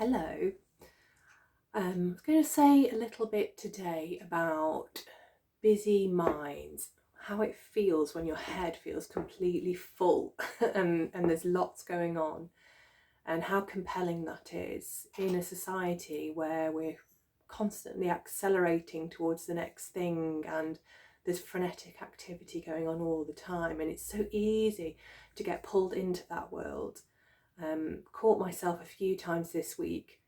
Hello. I was going to say a little bit today about busy minds, how it feels when your head feels completely full and there's lots going on, and how compelling that is in a society where we're constantly accelerating towards the next thing and there's frenetic activity going on all the time, and it's so easy to get pulled into that world. Caught myself a few times this week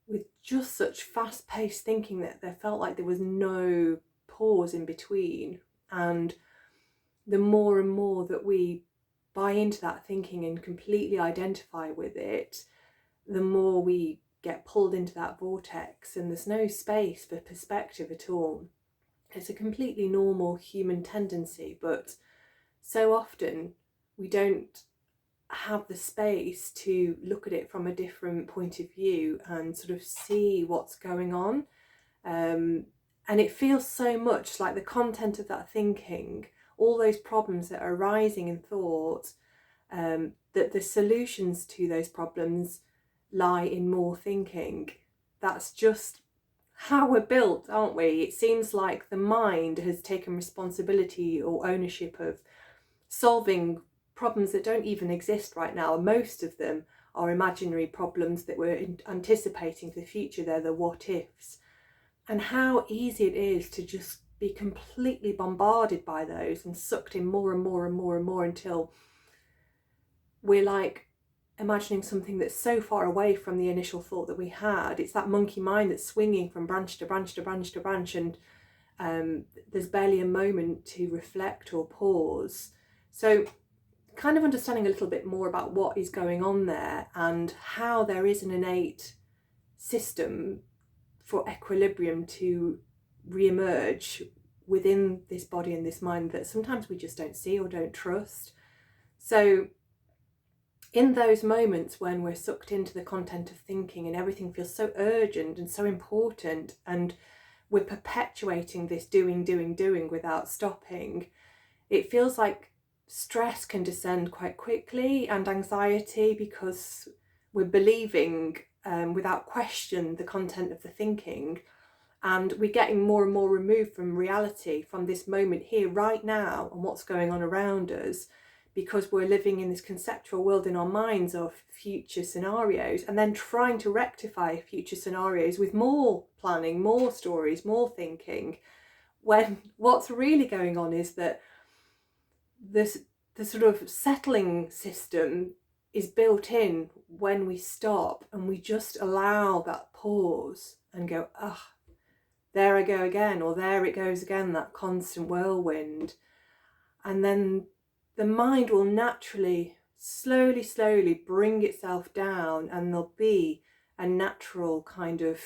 with just such fast-paced thinking that there felt like there was no pause in between. And the more and more that we buy into that thinking and completely identify with it, the more we get pulled into that vortex, and there's no space for perspective at all. It's a completely normal human tendency, but so often we don't have the space to look at it from a different point of view and sort of see what's going on. And it feels so much like the content of that thinking, all those problems that are arising in thought, that the solutions to those problems lie in more thinking. That's just how we're built, aren't we? It seems like the mind has taken responsibility or ownership of solving problems that don't even exist right now. Most of them are imaginary problems that we're anticipating for the future. They're the what ifs. And how easy it is to just be completely bombarded by those and sucked in more and more and more and more until we're like imagining something that's so far away from the initial thought that we had. It's that monkey mind that's swinging from branch to branch to branch to branch, and there's barely a moment to reflect or pause. So kind of understanding a little bit more about what is going on there and how there is an innate system for equilibrium to re-emerge within this body and this mind that sometimes we just don't see or don't trust. So in those moments when we're sucked into the content of thinking and everything feels so urgent and so important, and we're perpetuating this doing without stopping, it feels like stress can descend quite quickly, and anxiety, because we're believing without question the content of the thinking, and we're getting more and more removed from reality, from this moment here right now and what's going on around us, because we're living in this conceptual world in our minds of future scenarios, and then trying to rectify future scenarios with more planning, more stories, more thinking, when what's really going on is that the sort of settling system is built in when we stop and we just allow that pause and go, there I go again, or there it goes again, that constant whirlwind. And then the mind will naturally, slowly bring itself down, and there'll be a natural kind of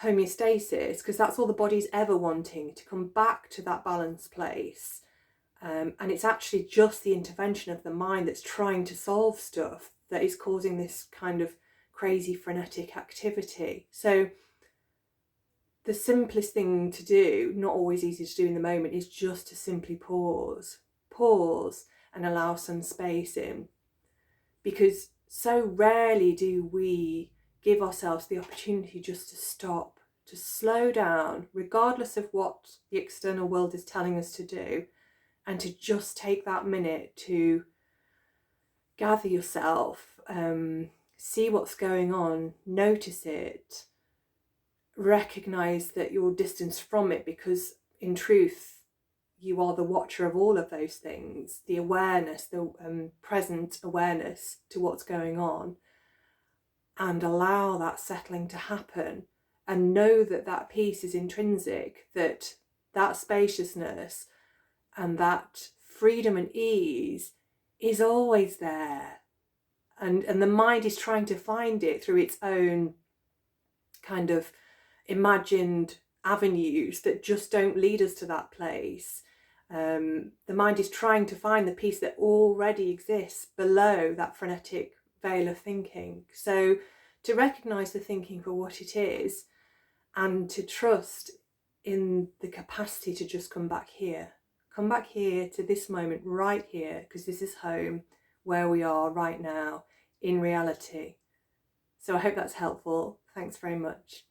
homeostasis, because that's all the body's ever wanting, to come back to that balanced place. And it's actually just the intervention of the mind that's trying to solve stuff that is causing this kind of crazy frenetic activity. So the simplest thing to do, not always easy to do in the moment, is just to simply pause and allow some space in, because so rarely do we give ourselves the opportunity just to stop, to slow down, regardless of what the external world is telling us to do, and to just take that minute to gather yourself, see what's going on, notice it, recognize that you're distanced from it, because in truth you are the watcher of all of those things, the awareness, the present awareness to what's going on, and allow that settling to happen, and know that that peace is intrinsic, that that spaciousness and that freedom and ease is always there. And the mind is trying to find it through its own kind of imagined avenues that just don't lead us to that place. The mind is trying to find the peace that already exists below that frenetic veil of thinking. So to recognize the thinking for what it is, and to trust in the capacity to just come back here to this moment right here, because this is home, where we are right now in reality. So I hope that's helpful. Thanks very much.